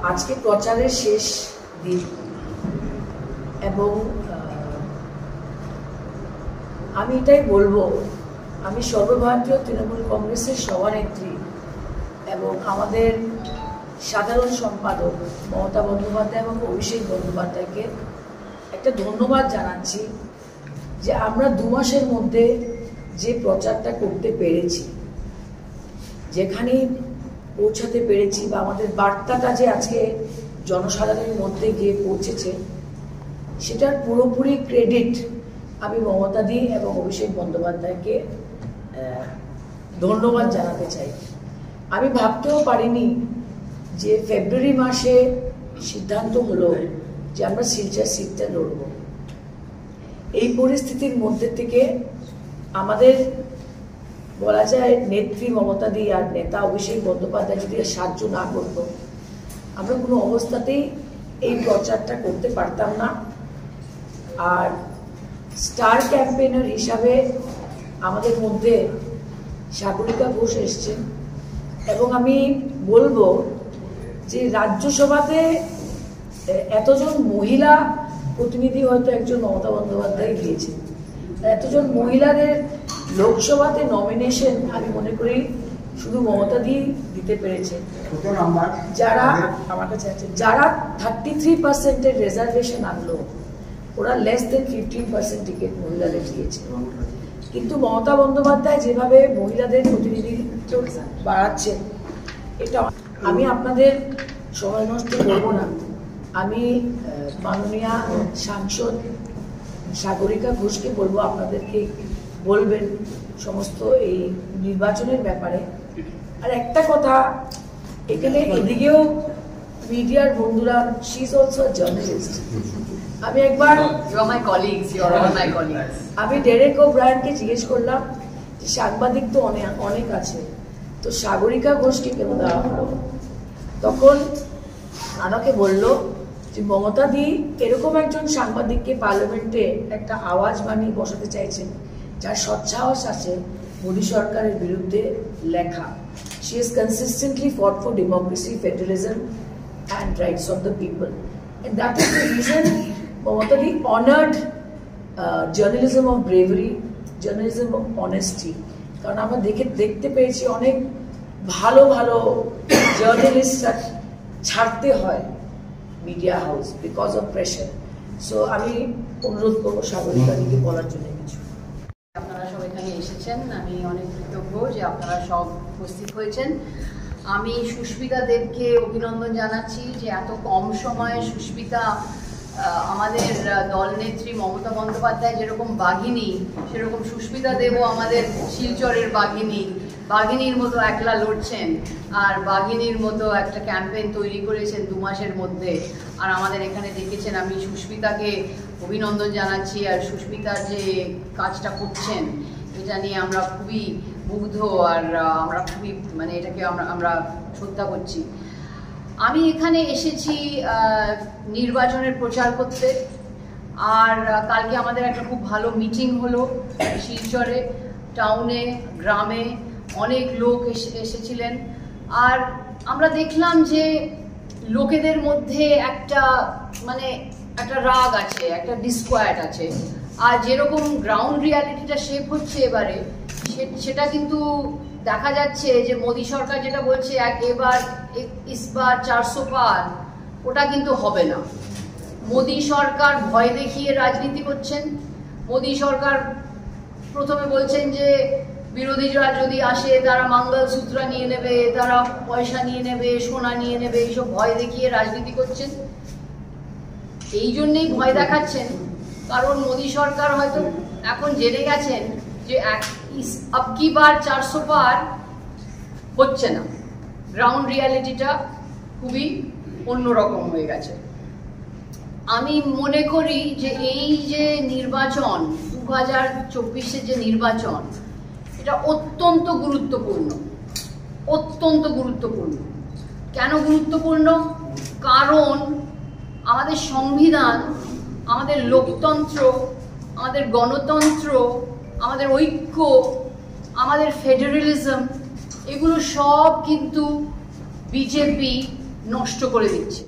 আজকে প্রচারের শেষ দিন এবং আমি এটাই বলবো, আমি সর্বভারতীয় তৃণমূল কংগ্রেসের সভানেত্রী এবং আমাদের সাধারণ সম্পাদক মমতা বন্দ্যোপাধ্যায় এবং অভিষেক বন্দ্যোপাধ্যায়কে একটা ধন্যবাদ জানাচ্ছি যে আমরা 2 মাসের মধ্যে যে প্রচারটা করতে পেরেছি, যেখানে পৌঁছাতে পেরেছি বা আমাদের বার্তাটা যে আজকে জনসাধারণের মধ্যে গিয়ে পৌঁছেছে, সেটার পুরোপুরি ক্রেডিট আমি মমতাদি এবং অভিষেক বন্দ্যোপাধ্যায়কে ধন্যবাদ জানাতে চাই। আমি ভাবতেও পারিনি যে ফেব্রুয়ারি মাসে সিদ্ধান্ত হলো যে আমরা শিলচর সিটটা লড়ব। এই পরিস্থিতির মধ্যে থেকে আমাদের বলা যায় নেত্রী মমতাদি আর নেতা অভিষেক বন্দ্যোপাধ্যায় যদি সাহায্য না করতো, আমরা কোনো অবস্থাতেই এই প্রচারটা করতে পারতাম না। আর স্টার ক্যাম্পেইনার হিসাবে আমাদের মধ্যে সাগরিকা ঘোষ এসছেন এবং আমি বলবো যে রাজ্যসভাতে এতজন মহিলা প্রতিনিধি হয়তো একজন মমতা বন্দ্যোপাধ্যায় দিয়েছেন, এতজন মহিলাদের লোকসভাতে নমিনেশন আমি মনে করি শুধু মমতা দিয়ে দিতে পেরেছেন। যারা আমার কাছে আছে, যারা 33% রিজার্ভেশন আনলো, ওরা লেস দেন 15% টিকিট মহিলাদের দিয়েছে। কিন্তু মমতা বন্দ্যোপাধ্যায় যেভাবে মহিলাদের প্রতিনিধিত্ব বাড়াচ্ছেন, এটা আমি আপনাদের সময় নষ্ট করব না। আমি মাননীয় সাংসদ সাগরিকা ঘোষকে বলবো আপনাদেরকে বলবেন সমস্ত এই নির্বাচনের ব্যাপারে। আর একটা কথা, এখানে এদিকেও মিডিয়ার বন্ধুরা, শি ইজ অলসো জার্নালিস্ট। আমি একবার আমি ডেরেক ওব্রায়ানকে জিজ্ঞেস করলাম যে সাংবাদিক তো অনেক আছে, তো সাগরিকা ঘোষকে কেন দেওয়া হলো? তখন আমাকে বললো যে মমতা দি এরকম একজন সাংবাদিককে পার্লামেন্টে একটা আওয়াজ বানিয়ে বসাতে চাইছেন যার সৎসাহস আছে মোদী সরকারের বিরুদ্ধে লেখা। She has consistently fought for democracy, federalism and rights of the people, and that is the reason Mamata ji honored journalism of bravery, journalism of honesty. কারণ আমরা দেখতে পেয়েছি অনেক ভালো ভালো জার্নালিস্টরা ছাড়তে হয় media house because of pressure. So আমি অনুরোধ করবো সাগরিকাদিকে বলার জন্য কিছু। আপনারা সব এখানে এসেছেন, আমি অনেক কৃতজ্ঞ যে আপনারা সব উপস্থিত হয়েছেন। আমি সুস্মিতা দেবকে অভিনন্দন জানাচ্ছি যে এত কম সময়ে সুস্মিতা আমাদের দলনেত্রী মমতা বন্দ্যোপাধ্যায় যেরকম বাঘিনী, সেরকম সুস্মিতা দেবও আমাদের শিলচরের বাঘিনীর মতো একলা লড়ছেন আর বাঘিনীর মতো একটা ক্যাম্পেইন তৈরি করেছেন 2 মাসের মধ্যে। আর আমাদের এখানে দেখেছেন, আমি সুস্মিতাকে অভিনন্দন জানাচ্ছি। আর সুস্মিতার যে কাজটা করছেন এটা নিয়ে আমরা খুবই মুগ্ধ, আর আমরা খুবই এটাকে আমরা শ্রদ্ধা করছি। আমি এখানে এসেছি নির্বাচনের প্রচার করতে। আর কালকে আমাদের একটা খুব ভালো মিটিং হলো শিলচরে, টাউনে, গ্রামে অনেক লোক এসেছিলেন। আর আমরা দেখলাম যে লোকেদের মধ্যে একটা একটা রাগ আছে, একটা ডিসকোয়াট আছে। আর যেরকম গ্রাউন্ড রিয়ালিটিটা শেপ হচ্ছে এবারে, সেটা কিন্তু দেখা যাচ্ছে যে মোদী সরকার যেটা বলছে এবার ইসবার 400 পার, ওটা কিন্তু হবে না। মোদী সরকার ভয় দেখিয়ে রাজনীতি করছেন। মোদী সরকার প্রথমে বলছেন যে বিরোধীরা যদি আসে তারা মঙ্গলসূত্র নিয়ে নেবে, তারা পয়সা নিয়ে নেবে, সোনা নিয়ে নেবে, এইসব ভয় দেখিয়ে রাজনীতি করছেন। এই জন্যেই ভয় দেখাচ্ছেন, কারণ মোদী সরকার হয়তো এখন জেনে গেছেন যে আবকি বার 400 পার হচ্ছে না। গ্রাউন্ড রিয়ালিটিটা খুবই অন্যরকম হয়ে গেছে। আমি মনে করি যে এই যে নির্বাচন 2024-এর যে নির্বাচন, এটা অত্যন্ত গুরুত্বপূর্ণ। কেন গুরুত্বপূর্ণ? কারণ আমাদের সংবিধান, আমাদের লোকতন্ত্র, আমাদের গণতন্ত্র, আমাদের ঐক্য, আমাদের ফেডারেলিজম, এগুলো সব কিন্তু বিজেপি নষ্ট করে দিচ্ছে।